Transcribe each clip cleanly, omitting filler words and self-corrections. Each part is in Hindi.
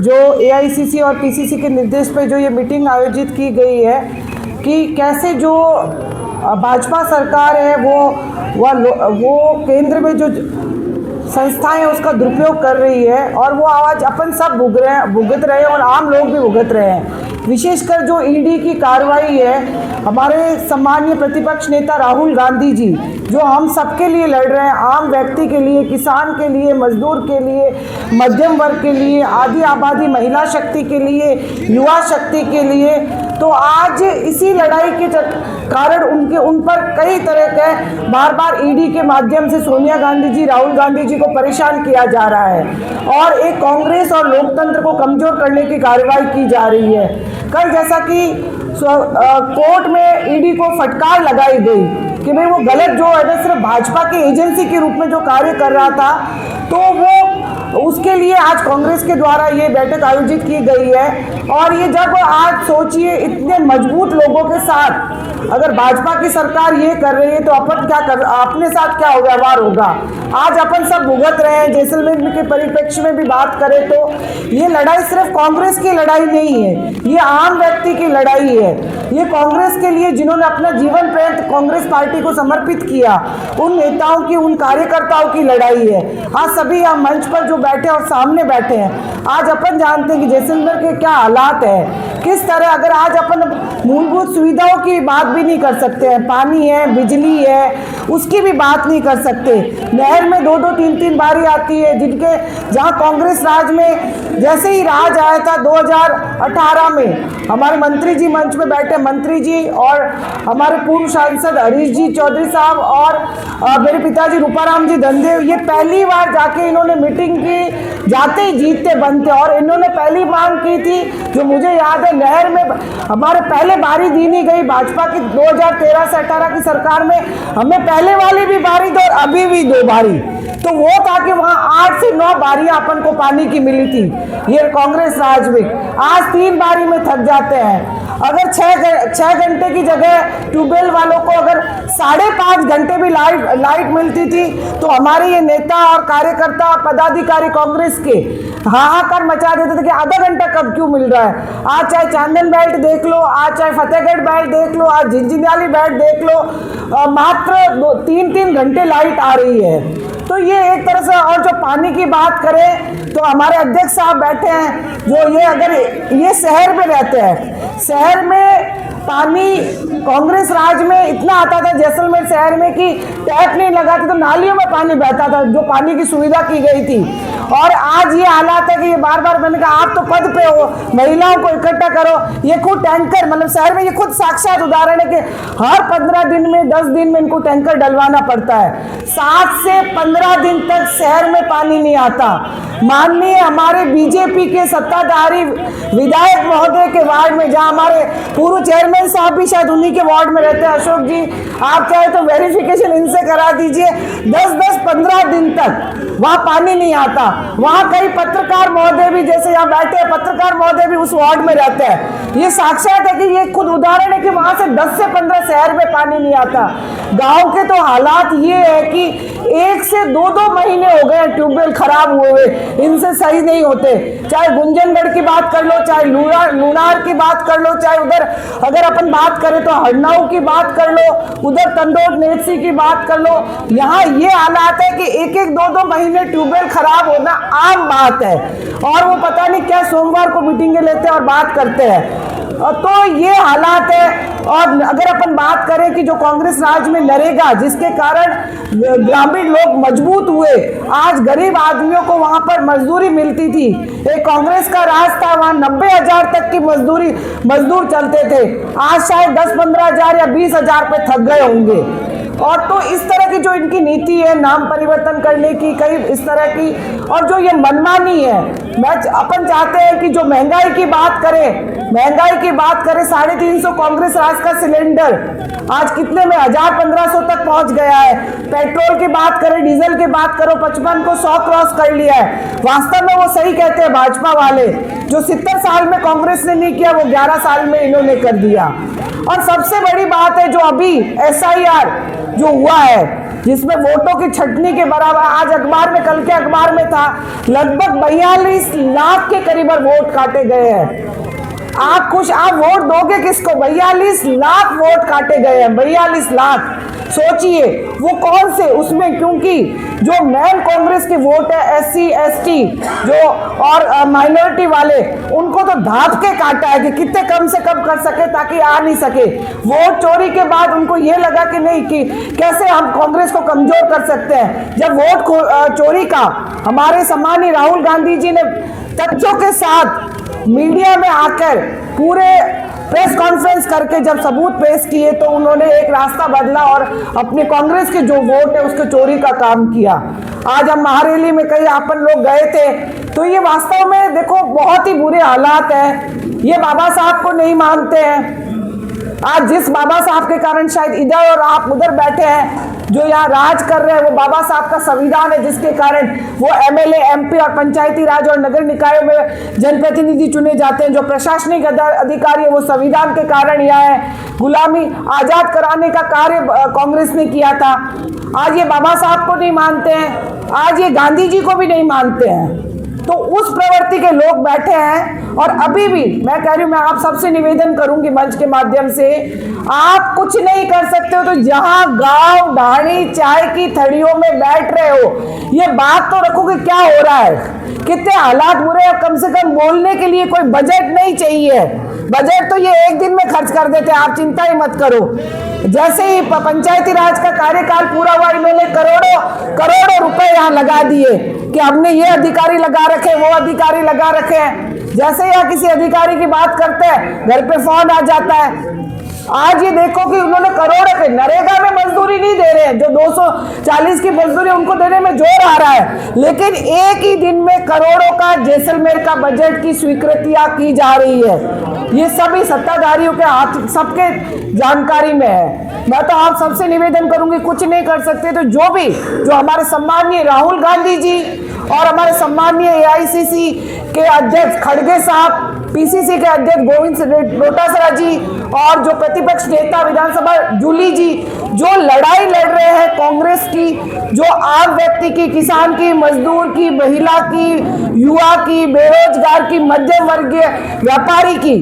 जो एआईसीसी और पीसीसी के निर्देश पे जो ये मीटिंग आयोजित की गई है कि कैसे जो भाजपा सरकार है वो केंद्र में जो संस्थाएं हैं उसका दुरुपयोग कर रही है और वो आवाज़ अपन सब भुगत रहे हैं और आम लोग भी भुगत रहे हैं। विशेषकर जो ईडी की कार्रवाई है, हमारे सम्मानीय प्रतिपक्ष नेता राहुल गांधी जी जो हम सबके लिए लड़ रहे हैं, आम व्यक्ति के लिए, किसान के लिए, मजदूर के लिए, मध्यम वर्ग के लिए, आधी आबादी महिला शक्ति के लिए, युवा शक्ति के लिए, तो आज इसी लड़ाई के कारण उन पर कई तरह के बार बार ईडी के माध्यम से सोनिया गांधी जी, राहुल गांधी जी को परेशान किया जा रहा है और एक कांग्रेस और लोकतंत्र को कमजोर करने की कार्रवाई की जा रही है। कल जैसा कि कोर्ट में ईडी को फटकार लगाई गई कि भाई वो गलत जो है ना सिर्फ भाजपा की एजेंसी के रूप में जो कार्य कर रहा था, तो वो उसके लिए आज कांग्रेस के द्वारा ये बैठक आयोजित की गई है। और ये जब आज सोचिए इतने मजबूत लोगों के साथ अगर भाजपा की सरकार ये कर रही है तो अपने साथ क्या व्यवहार होगा। आज अपन सब भुगत रहे हैं। जैसलमेर के परिप्रेक्ष्य में भी बात करें तो ये लड़ाई सिर्फ कांग्रेस की लड़ाई नहीं है, ये आम व्यक्ति की लड़ाई है। ये कांग्रेस के लिए जिन्होंने अपना जीवन पर्यंत कांग्रेस पार्टी को समर्पित किया, उन नेताओं की, उन कार्यकर्ताओं की लड़ाई है। आज सभी यहाँ मंच पर जो बैठे और सामने बैठे हैं, आज अपन जानते हैं कि जैसलमेर के क्या हालात है, किस तरह अगर आज अपन मूलभूत सुविधाओं की बात भी नहीं कर सकते हैं, पानी है, बिजली है, उसकी भी बात नहीं कर सकते। नहर में 2-2, 3-3 बारी आती है, जहाँ कांग्रेस राज में जैसे ही राज आया था 2018 में, हमारे मंत्री जी मंच में बैठे, मंत्री जी और हमारे पूर्व सांसद हरीश जी चौधरी साहब और मेरे पिताजी रूपाराम जी धनदेव, ये पहली बार जाके इन्होंने मीटिंग की, जाते ही जीतते बनते। और इन्होंने पहली मांग की थी जो मुझे याद है, नहर में हमारे पहले बारी दी नहीं गई भाजपा की 2013 से 18 की सरकार में, हमें पहले वाली भी बारी दो और अभी भी 2 बारी, तो वो था कि वहाँ 8 से 9 बारियां अपन को पानी की मिली थी ये कांग्रेस राज में। आज 3 बारी में थक जाते हैं। अगर 6 घंटे की जगह ट्यूबवेल वालों को अगर 5.5 घंटे भी लाइट मिलती थी तो हमारे ये नेता और कार्यकर्ता पदाधिकारी कांग्रेस के हाहाकार मचा देते थे कि आधा घंटा कब क्यों मिल रहा है। आज चाहे चांदन बेल्ट देख लो, आज चाहे फतेहगढ़ बेल्ट देख लो, आज झिंझियाली बेल्ट देख लो, मात्र 3-3 घंटे लाइट आ रही है। तो ये एक तरह से, और जो पानी की बात करें तो हमारे अध्यक्ष साहब बैठे हैं जो ये अगर ये शहर में रहते हैं, शहर में पानी कांग्रेस राज में इतना आता था जैसलमेर शहर में कि टैप नहीं लगाते तो नालियों में पानी बहता था, जो पानी की सुविधा की गई थी। और आज ये हालात है कि ये बार बार मैंने कहा आप तो पद पे हो, महिलाओं को इकट्ठा करो, ये खुद टैंकर, मतलब शहर में ये खुद साक्षात उदाहरण है कि हर 15 दिन में 10 दिन में इनको टैंकर डलवाना पड़ता है। 7 से 15 दिन तक शहर में पानी नहीं आता। माननीय हमारे बीजेपी के सत्ताधारी विधायक महोदय के वार्ड में, जहां हमारे पूर्व चेयरमैन साहब भी शायद उन्हीं के वार्ड में रहते हैं, अशोक जी, आप चाहे तो वेरिफिकेशन इनसे करा दीजिए, 10-15 दिन तक वहां पानी नहीं आता। वहां कई पत्रकार महोदय भी, जैसे यहाँ बैठे हैं पत्रकार महोदय भी उस वार्ड में रहते हैं। ये साक्षात है कि ये खुद उदाहरण है कि वहां से 10 से 15 शहर में पानी नहीं आता। गांव के तो हालात ये है कि 1 से 2-2 महीने हो गए ट्यूबवेल खराब हुए हुए, इनसे सही नहीं होते। चाहे गुंजनगढ़ की बात कर लो, चाहे लूनार की बात कर लो, चाहे उधर अगर अपन बात करें तो हरनाऊ की बात कर लो, उधर तंदोट नेतसी की बात कर लो। यहाँ ये हालात है कि 1-1, 2-2 महीने ट्यूबवेल खराब होना आम बात है। और वो पता नहीं क्या सोमवार को मीटिंगें लेते हैं और बात करते हैं। तो ये हालात है। और अगर अपन बात करें कि जो कांग्रेस राज में नरेगा, जिसके कारण ग्रामीण लोग मजबूत हुए, आज गरीब आदमियों को वहां पर मजदूरी मिलती थी। एक कांग्रेस का राज था, वहां 90,000 तक की मजदूर चलते थे, आज शायद 10-15 हजार या 20 हजार पे थक गए होंगे। और तो इस तरह की जो इनकी नीति है नाम परिवर्तन करने की, कई इस तरह की, और जो ये मनमानी है, अपन चाहते हैं कि जो महंगाई की बात करें 350 कांग्रेस राज का सिलेंडर आज कितने में 1000-1500 तक पहुंच गया है। पेट्रोल की बात करें, डीजल की बात करो, 55 को 100 क्रॉस कर लिया है। वास्तव में वो सही कहते हैं भाजपा वाले, जो 70 साल में कांग्रेस ने नहीं किया वो 11 साल में इन्होंने कर दिया। और सबसे बड़ी बात है जो अभी SIR जो हुआ है, जिसमें वोटों की छटनी के बराबर, आज अखबार में, कल के अखबार में था, लगभग 42 लाख के करीब वोट काटे गए हैं। आप वोट दोगे किसको? 42 लाख वोट काटे गए हैं, 42 लाख। सोचिए वो कौन से, उसमें क्योंकि जो मेन कांग्रेस की वोट है, SC ST जो और माइनॉरिटी वाले, उनको तो धाप के काटा है कि कितने कम से कम कर सके ताकि आ नहीं सके। वोट चोरी के बाद उनको ये लगा कि नहीं, कि कैसे हम कांग्रेस को कमजोर कर सकते हैं। जब वोट चोरी का हमारे सम्मानीय राहुल गांधी जी ने तथ्यों के साथ मीडिया में आकर पूरे प्रेस कॉन्फ्रेंस करके जब सबूत पेश किए, तो उन्होंने एक रास्ता बदला और अपने कांग्रेस के जो वोट है उसके चोरी का काम किया। आज हम महारैली में कई अपन लोग गए थे, तो ये वास्तव में देखो बहुत ही बुरे हालात हैं। ये बाबा साहब को नहीं मानते हैं। आज जिस बाबा साहब के कारण शायद इधर और आप उधर बैठे हैं, जो यहाँ राज कर रहे हैं, वो बाबा साहब का संविधान है, जिसके कारण वो MLA MP और पंचायती राज और नगर निकायों में जनप्रतिनिधि चुने जाते हैं। जो प्रशासनिक अधिकारी है वो संविधान के कारण यहाँ है। गुलामी आजाद कराने का कार्य कांग्रेस ने किया था। आज ये बाबा साहब को नहीं मानते हैं, आज ये गांधी जी को भी नहीं मानते हैं। तो उस प्रवृत्ति के लोग बैठे हैं। और अभी भी मैं कह रही हूं, मैं आप सबसे निवेदन करूंगी मंच के माध्यम से, आप कुछ नहीं कर सकते हो तो जहां गांव ढाणी चाय की थड़ियों में बैठ रहे हो, ये बात तो रखो कि क्या हो रहा है, कितने हालात बुरे हैं। कम से कम बोलने के लिए कोई बजट नहीं चाहिए। बजट तो ये एक दिन में खर्च कर देते हैं, आप चिंता ही मत करो। जैसे ही पंचायती राज का कार्यकाल पूरा हुआ, इन्होंने करोड़ों रुपए यहाँ लगा दिए कि हमने ये अधिकारी लगा रखे, वो अधिकारी लगा रखे हैं। जैसे ही किसी अधिकारी की बात करते हैं, घर पे फोन आ जाता है। आज ये देखो कि उन्होंने करोड़ों के नरेगा में मजदूरी नहीं दे रहे हैं, जो 240 की मजदूरी उनको देने में जोर आ रहा है, लेकिन एक ही दिन में करोड़ों का जैसलमेर का बजट की स्वीकृतियां की जा रही है। ये सभी सत्ताधारियों के हाथ, सबके जानकारी में है। मैं तो आप सबसे निवेदन करूंगी, कुछ नहीं कर सकते तो जो हमारे सम्मानीय राहुल गांधी जी और हमारे सम्मानीय AICC के अध्यक्ष खड़गे साहब, PCC के अध्यक्ष गोविंद डोटासरा जी और जो प्रतिपक्ष नेता विधानसभा जूली जी, जो लड़ाई लड़ रहे हैं कांग्रेस की, जो आम व्यक्ति की, किसान की, मजदूर की, महिला की, युवा की, बेरोजगार की, मध्यम वर्गीय व्यापारी की,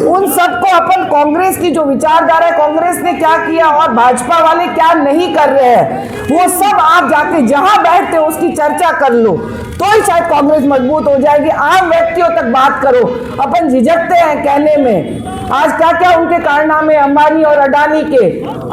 उन सबको अपन कांग्रेस की जो विचारधारा है, कांग्रेस ने क्या किया और भाजपा वाले क्या नहीं कर रहे हैं, वो सब आप जाके जहां बैठते हो उसकी चर्चा कर लो, तो ही शायद कांग्रेस मजबूत हो जाएगी। आम व्यक्तियों तक बात करो। अपन झिझकते हैं कहने में। आज क्या क्या उनके कारनामे अंबानी और अडानी के।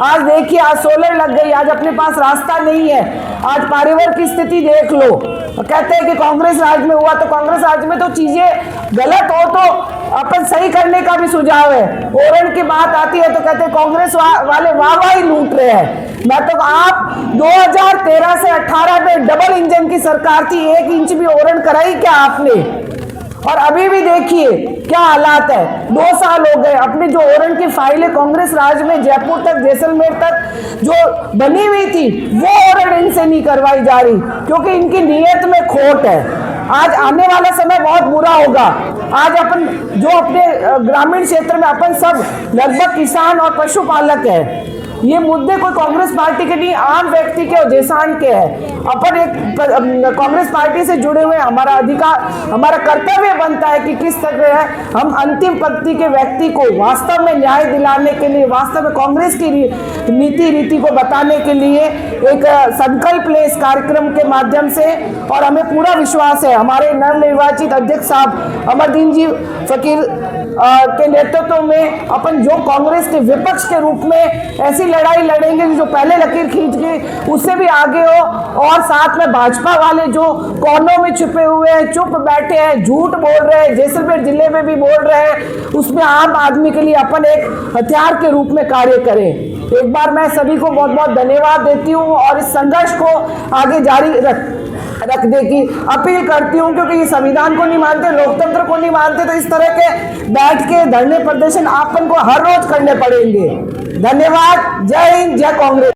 आज देखिए, आज सोलर लग गई, आज अपने पास रास्ता नहीं है। आज पारिवारिक की स्थिति देख लो। कहते हैं कि कांग्रेस राज में हुआ, तो कांग्रेस राज में तो चीजें गलत हो तो अपन सही करने का भी सुझाव है। ओरण की बात आती है तो कहते हैं कांग्रेस वाले वाह ही लूट रहे हैं। मैं तो, आप 2013 से 18 में डबल इंजन की सरकार थी, 1 इंच भी ओरण कराई क्या आपने? और अभी भी देखिए क्या हालात है। 2 साल हो गए, अपनी जो ओरण की फाइलें कांग्रेस राज में जयपुर तक, जैसलमेर तक जो बनी हुई थी, वो ओरण इनसे नहीं करवाई जा रही, क्योंकि इनकी नीयत में खोट है। आज आने वाला समय बहुत बुरा होगा। आज अपन जो अपने ग्रामीण क्षेत्र में अपन सब लगभग किसान और पशुपालक है, ये मुद्दे कोई कांग्रेस पार्टी के नहीं, आम व्यक्ति के और जेसान के हैं। अपन एक कांग्रेस पार्टी से जुड़े हुए, हमारा अधिकार, हमारा कर्तव्य बनता है कि किस तरह है हम अंतिम पंक्ति के व्यक्ति को वास्तव में न्याय दिलाने के लिए, वास्तव में कांग्रेस की नीति रीति को बताने के लिए एक संकल्प ले इस कार्यक्रम के माध्यम से। और हमें पूरा विश्वास है हमारे नवनिर्वाचित अध्यक्ष साहब अमरदीन जी फकीर के नेतृत्व में अपन जो कांग्रेस के विपक्ष के रूप में ऐसी लड़ाई लड़ेंगे जो पहले लकीर खींच गई उससे भी आगे हो। और साथ में भाजपा वाले जो कोनों में छुपे हुए हैं, चुप बैठे हैं, झूठ बोल रहे हैं, जैसलमेर जिले में भी बोल रहे हैं, उसमें आम आदमी के लिए अपन एक हथियार के रूप में कार्य करें। एक बार मैं सभी को बहुत बहुत धन्यवाद देती हूँ और इस संघर्ष को आगे जारी रखने की अपील करती हूँ, क्योंकि ये संविधान को नहीं मानते, लोकतंत्र को नहीं मानते, तो इस तरह के बैठ के धरने प्रदर्शन आपन को हर रोज करने पड़ेंगे। धन्यवाद। जय हिंद, जय कांग्रेस।